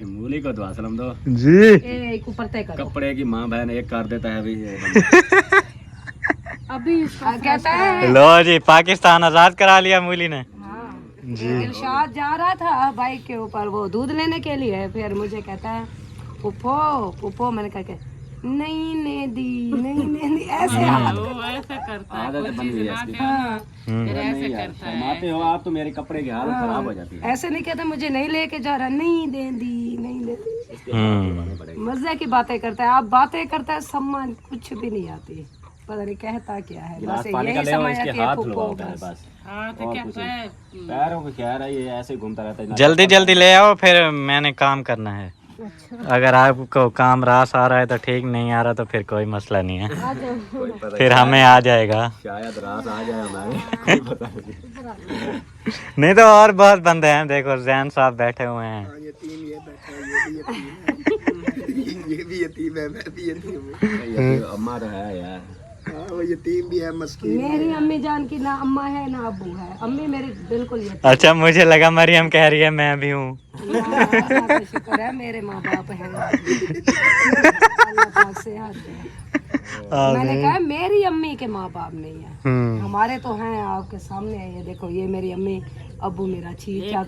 मूली को दुआ सलाम दो जी। कपड़े की माँ बहन एक कर देता है अभी कहता है लो जी पाकिस्तान आजाद करा लिया मूली ने। जी दिलशाद जा रहा था बाइक के ऊपर वो दूध लेने के लिए, फिर मुझे कहता है पुप्पो पुप्पो, मैंने कहा नहीं ने दी ऐसे हाथ ऐसे करता है। ऐसे करते हो आप तो मेरे कपड़े की हालत खराब हो जाती है। ऐसे नहीं कहता मुझे नहीं लेके जा रहा, नहीं दे दी। मजे की बातें करता है। आप बातें करता है सम्मान कुछ भी नहीं आती, पता नहीं कहता क्या है। बस यही समझ आती है पुप्पो बस। पैरों को ख्याल है, ये ऐसे घूमता रहता है। जल्दी जल्दी ले आओ, फिर मैंने काम करना है। अगर आपको काम रास आ रहा है तो ठीक, नहीं आ रहा तो फिर कोई मसला नहीं है, फिर हमें आ जाएगा। शायद रात आ जाए हमारे, कोई पता नहीं। नहीं तो और बहुत बंदे हैं, देखो जैन साहब बैठे हुए हैं। यतीम ये बैठा है, ये भी यतीम है, मैं भी यतीम हूँ। अम्मा तो है यार, वो यतीम भी है, मस्कीन। मेरी अम्मी जान की ना अम्मा है ना अब्बू है, अम्मी मेरी बिल्कुल यतीम। अच्छा मुझे लगा मरियम कह रही है मैं भी हूँ। शुक्र है मेरे माँ बाप हैं। अल्लाह पाक से हाथ है। मैंने कहा मेरी अम्मी के माँ बाप नहीं है, हमारे तो हैं आपके सामने है। ये देखो ये मेरी अम्मी, अब्बू मेरा छी चक।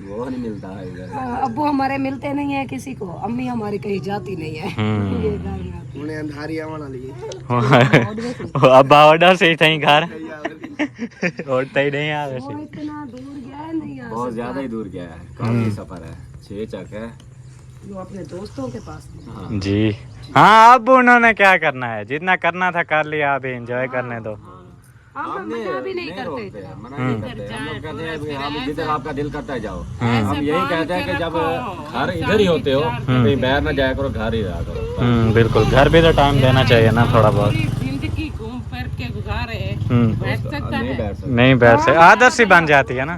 वो नहीं मिलता है इधर। अब्बू हमारे मिलते नहीं है किसी को, अम्मी हमारी कहीं जाती नहीं है। ये घर में उन्हें अंधारी आवाना लिए अब ऑर्डर से ही थी घर उठता ही नहीं आ वैसे। इतना दूर गया है नहीं आ बहुत ज्यादा ही दूर गया है, काफी सफर है, 6 चक है। जो अपने दोस्तों के पास नहीं। जी हाँ, अब उन्होंने क्या करना है, जितना करना था कर लिया, अभी एंजॉय करने दो। हम मजा भी नहीं करते थे। मना नहीं करते, हम लोग कहते हैं कि हम जिधर आपका दिल करता है जाओ। हम यही कहते हैं कि जब घर इधर ही होते हो कहीं बाहर ना जाया करो, घर ही रहा करो। बिल्कुल, घर भी तो टाइम देना चाहिए ना थोड़ा बहुत। जिंदगी घूम फिर के गुजारे, बैठ सकता नहीं है बैठ सकते। नहीं बैठ से आदत सी बन जाती है ना।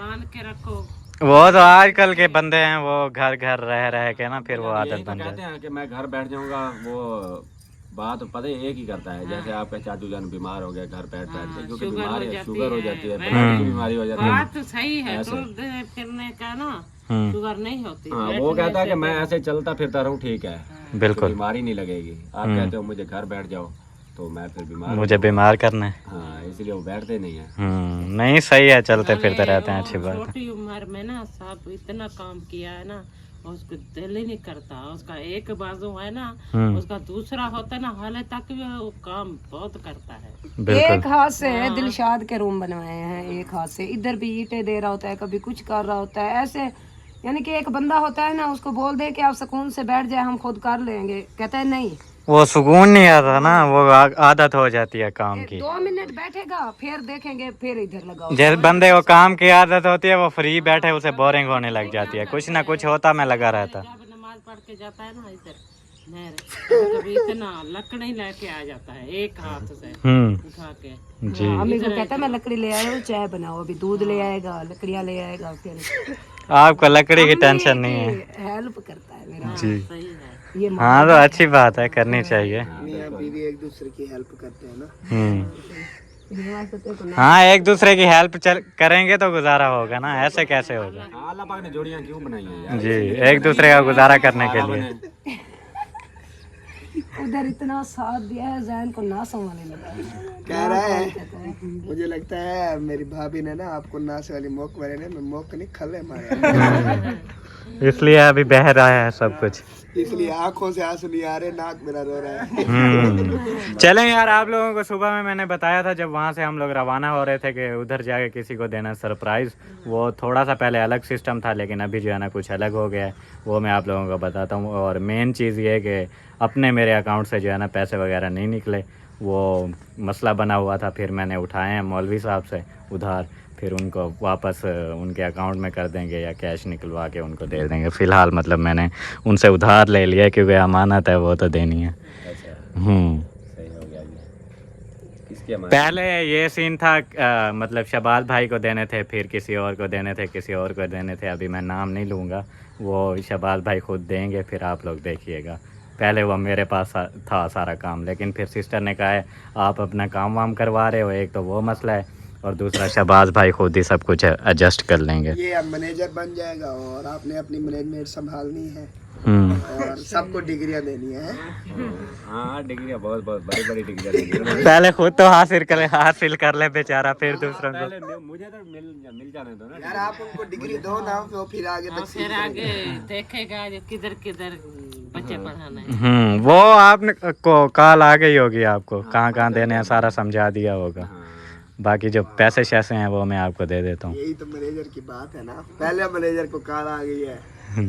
बांध के रखो। वो तो आजकल के बंदे हैं, वो घर घर रह के ना फिर वो आदत बन कहते जाती हैं कि मैं घर बैठ जाऊंगा, वो बात पता है एक ही करता है। जैसे आपका चाचू जान बीमार हो गया, घर बैठ के, क्योंकि बीमारी है, शुगर हो जाती है, ब्लड की बीमारी हो जाती है। बात तो सही है, फिरने का ना शुगर नहीं होती। हाँ, वो कहता है कि मैं ऐसे चलता फिरता रहूँ, ठीक है, बिल्कुल बीमारी नहीं लगेगी। आप कहते हो मुझे घर बैठ जाओ, तो मैं फिर बीमार मुझे बीमार करना है। हाँ, इसलिए वो बैठते नहीं है। नहीं सही है, चलते फिरते रहते हैं, अच्छी बात है। छोटी उम्र में ना सब इतना काम किया है ना, उसको दिल ही नहीं करता। उसका एक बाजू है ना, उसका दूसरा होता है ना, हाले तक भी वो काम बहुत करता है। एक हाथ से दिलशाद के रूम बनवाए हैं, एक हाथ से इधर भी ईंटें दे रहा होता है, कभी कुछ कर रहा होता है ऐसे। यानी कि एक बंदा होता है ना, उसको बोल दे कि आप सुकून से बैठ जाए, हम खुद कर लेंगे, कहता है नहीं, वो सुकून नहीं आता ना, वो आदत हो जाती है काम की। 2 मिनट बैठेगा फिर देखेंगे, फिर इधर लगाओ। जिस बंदे को काम की आदत होती है वो फ्री बैठे उसे बोरिंग होने लग जाती है, कुछ ना कुछ होता मैं लगा रहता। नमाज पढ़ के जाता है ना इधर नहर, कभी इतना लकड़ी लेके आ जाता है एक हाथ से उठा के जी। अम्मी को कहता मैं लकड़ी ले आया हूँ, चाय बनाओ। अभी दूध ले आएगा, लकड़ियाँ ले आएगा, फिर आपको लकड़ी की टेंशन नहीं है हेल्प करता है मेरा। जी। सही है। ये हाँ तो अच्छी बात है, करनी चाहिए। मियाँ बीवी एक दूसरे की हेल्प करते हैं ना। हाँ एक दूसरे की हेल्प करेंगे तो गुजारा होगा ना, ऐसे कैसे होगा। अल्लाह पाक ने जोड़ियां क्यों बनाई हैं यार? जी, एक दूसरे का गुजारा करने के लिए। उधर इतना साथ दिया है, जैन को ना संभालने लगा। कह रहा है मुझे लगता है मेरी भाभी ने ना आपको नाश वाली मोक वाले ने मोक नहीं खले मारे, इसलिए अभी बह रहा है सब कुछ, इसलिए आंखों से आंसू नहीं आ रहे, नाक मेरा रो रहा है। चलें यार, आप लोगों को सुबह में मैंने बताया था जब वहाँ से हम लोग रवाना हो रहे थे कि उधर जाके किसी को देना सरप्राइज़। वो थोड़ा सा पहले अलग सिस्टम था, लेकिन अभी जो है ना कुछ अलग हो गया है, वो मैं आप लोगों को बताता हूँ। और मेन चीज़ ये है कि अपने मेरे अकाउंट से जो है ना पैसे वगैरह नहीं निकले, वो मसला बना हुआ था। फिर मैंने उठाए हैं मौलवी साहब से उधार, फिर उनको वापस उनके अकाउंट में कर देंगे या कैश निकलवा के उनको दे देंगे। फ़िलहाल मतलब मैंने उनसे उधार ले लिया क्योंकि अमानत है, वो तो देनी है। अच्छा सही हो गया ये। किसके हमारे? पहले ये सीन था मतलब शहबाज भाई को देने थे, फिर किसी और को देने थे, किसी और को देने थे। अभी मैं नाम नहीं लूँगा, वो शहबाज भाई खुद देंगे, फिर आप लोग देखिएगा। पहले वो मेरे पास था सारा काम, लेकिन फिर सिस्टर ने कहा है आप अपना काम वाम करवा रहे हो, एक तो वो मसला है और दूसरा शहबाज भाई खुद ही सब कुछ एडजस्ट कर लेंगे। ये अब मैनेजर बन जाएगा और आपने अपनी मैनेजमेंट संभालनी है और सबको डिग्रियां देनी है। हाँ डिग्रियां बहुत बहुत बड़ी बड़ी डिग्रियां देनी है। पहले खुद तो हासिल कर ले बेचारा, फिर दूसरों को। पहले मुझे तो मिल जाने दो ना यार आप उनको डिग्री दो ना, तो फिर आगे तक फिर आगे देखेगा जो किधर किधर बच्चे पढ़ाना है। वो आपने को कॉल आ गई होगी आपको, कहाँ कहाँ देने हैं सारा समझा दिया होगा। बाकी जो पैसे शैसे हैं वो मैं आपको दे देता हूँ। यही तो मैनेजर की बात है ना, पहले मैनेजर को कॉल आ गई है,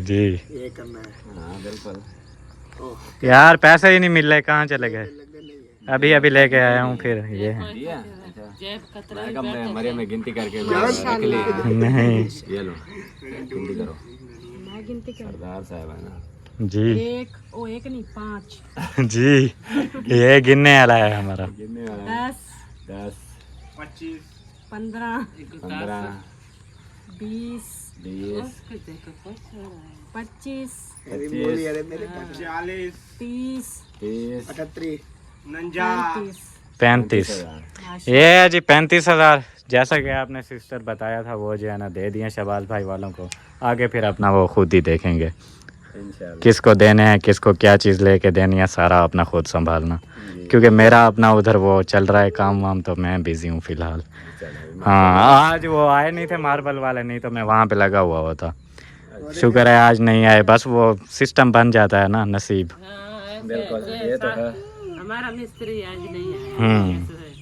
जी ये करना है। हाँ बिल्कुल। यार पैसे ही नहीं मिल रहे, कहाँ चले गए? नहीं है अभी अभी लेके आया हूँ, फिर ये है। दिया? अच्छा। जेब कतरा मैं कब मैं मरियम में गिनती करके रख ली। नहीं ये लो गिनती करो। मैं गिनती कर सरदार साहब है ना जी। एक नहीं 5 जी ये गिनने वाला है हमारा। गिनने वाला 10 10 15 15 20 20 25 अरे बोली अरे मेरे 30 30 38 35 ये है जी 35,000। जैसा कि आपने सिस्टर बताया था वो जो है ना दे दिए शहबाज भाई वालों को, आगे फिर अपना वो खुद ही देखेंगे इंशाल्लाह। किसको देने हैं, किसको क्या चीज़ लेके देनी है, सारा अपना खुद संभालना। क्योंकि मेरा अपना उधर वो चल रहा है काम वाम, तो मैं बिजी हूँ फ़िलहाल। हाँ आज वो आए नहीं थे मार्बल वाले, नहीं तो मैं वहाँ पे लगा हुआ होता। शुक्र है आज नहीं आए, बस वो सिस्टम बन जाता है ना, नसीब। बिल्कुल ये तो है। हमारा मिस्त्री आज नहीं है।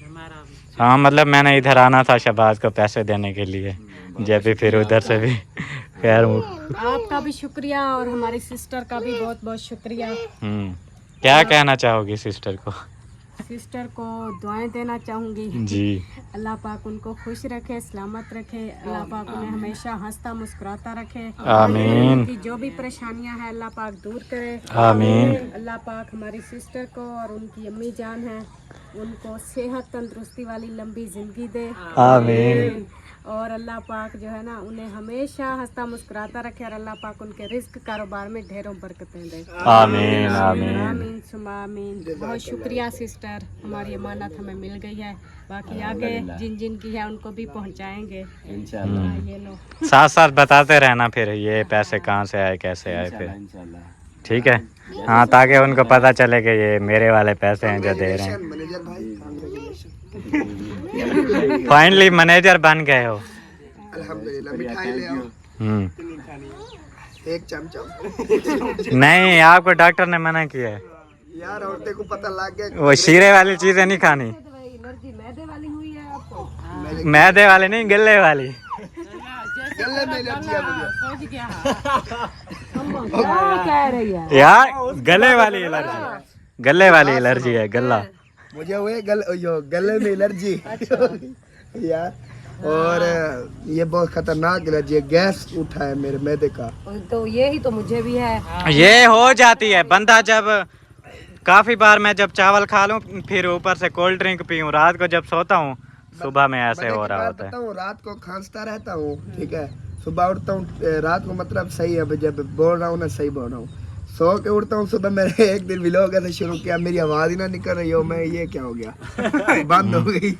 हमारा हाँ मतलब मैंने इधर आना था शहबाज को पैसे देने के लिए, जब भी फिर उधर से भी खैर। आपका भी शुक्रिया और हमारी सिस्टर का भी बहुत बहुत शुक्रिया। क्या कहना चाहोगी सिस्टर को? सिस्टर को दुआएं देना चाहूँगी जी। अल्लाह पाक उनको खुश रखे, सलामत रखे, अल्लाह पाक उन्हें हमेशा हंसता मुस्कुराता रखे। आमीन। उनकी जो भी परेशानियां हैं अल्लाह पाक दूर करे। आमीन। अल्लाह पाक हमारी सिस्टर को और उनकी अम्मी जान है उनको सेहत तंदुरुस्ती वाली लंबी ज़िंदगी दे। आमीन। और अल्लाह पाक जो है ना उन्हें हमेशा हंसता मुस्कुराता रखे और अल्लाह पाक उनके रिस्क कारोबार में ढेरों बरकतें दे। आमीन आमीन। आमीन सुमा आमीन। बहुत शुक्रिया सिस्टर, हमारी अमानत हमें मिल गई है। बाकी आगे जिन जिन की है उनको भी पहुंचाएंगे इंशाल्लाह। ये लो। साथ साथ बताते रहना फिर ये पैसे कहाँ से आए कैसे आए फिर, इंशाल्लाह। ठीक है? हाँ ताकि उनको पता चले कि ये मेरे वाले पैसे हैं जो दे रहे हैं। मैनेजर भाई कांग्रेचुलेशन, फाइनली मैनेजर बन गए हो। अल्हम्दुलिल्लाह। मिठाई ले आओ एक चमचा। नहीं आपको डॉक्टर ने मना किया है, यार औरतें को पता लग गया वो शीरे वाली चीजें नहीं खानी। एलर्जी मैदे वाली हुई है आपको? मैदे वाली नहीं, गले वाली। गले में एलर्जी है मुझे। पहुंच गया। क्या कह रही है? यार गले वाली एलर्जी। गले वाली एलर्जी है, गला। मुझे हुए गले में एलर्जी यार, और ये बहुत खतरनाक एलर्जी है, गैस उठा है मेरे मैदे का। तो यही तो मुझे भी है। ये हो जाती है बंदा जब काफी बार मैं जब चावल खा लूं फिर ऊपर से कोल्ड ड्रिंक पीऊं, रात को जब सोता हूँ सुबह में ऐसे हो रहा होता है। रात को खांसता रहता हूँ, ठीक है, सुबह उठता हूँ, रात को मतलब सही है, जब बोल रहा हूँ ना सही बोल रहा हूँ, सो के उठता हूँ सुबह। मैंने एक दिन व्लॉग ऐसे शुरू किया, मेरी आवाज ही ना निकल रही हो, मैं ये क्या हो गया बंद हो गई।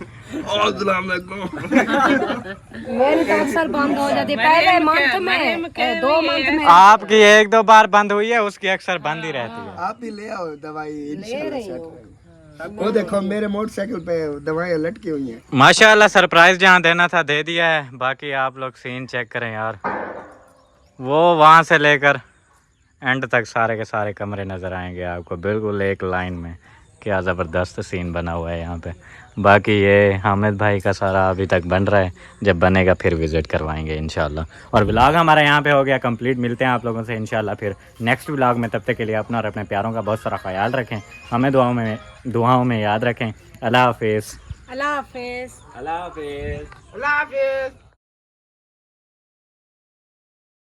मेरी तो अक्सर बंद हो जाती है, पहले मंथ में 2 मंथ में। आपकी 1-2 बार बंद हुई है, उसकी अक्सर बंद ही रहती है। आप भी ले आओ दवाई, इंशाल्लाह सेट होगा। वो देखो मेरे मोटरसाइकिल पे दवाइयाँ लटकी हुई हैं। माशाल्लाह सरप्राइज जहाँ देना था दे दिया है। बाकी आप लोग सीन चेक करें यार, वो वहाँ से लेकर एंड तक सारे के सारे कमरे नज़र आएंगे आपको बिल्कुल एक लाइन में। क्या ज़बरदस्त सीन बना हुआ है यहाँ पे। बाकी ये हामिद भाई का सारा अभी तक बन रहा है, जब बनेगा फिर विज़िट करवाएंगे इंशाल्लाह। और व्लॉग हमारा यहाँ पे हो गया कंप्लीट। मिलते हैं आप लोगों से इंशाल्लाह फिर नेक्स्ट व्लॉग में। तब तक के लिए अपना और अपने प्यारों का बहुत सारा ख्याल रखें, हमें दुआओं में याद रखें। अल्लाह हाफिज़। अल्लाह हाफिज़। अल्लाह हाफिज़। अल्लाह हाफिज़।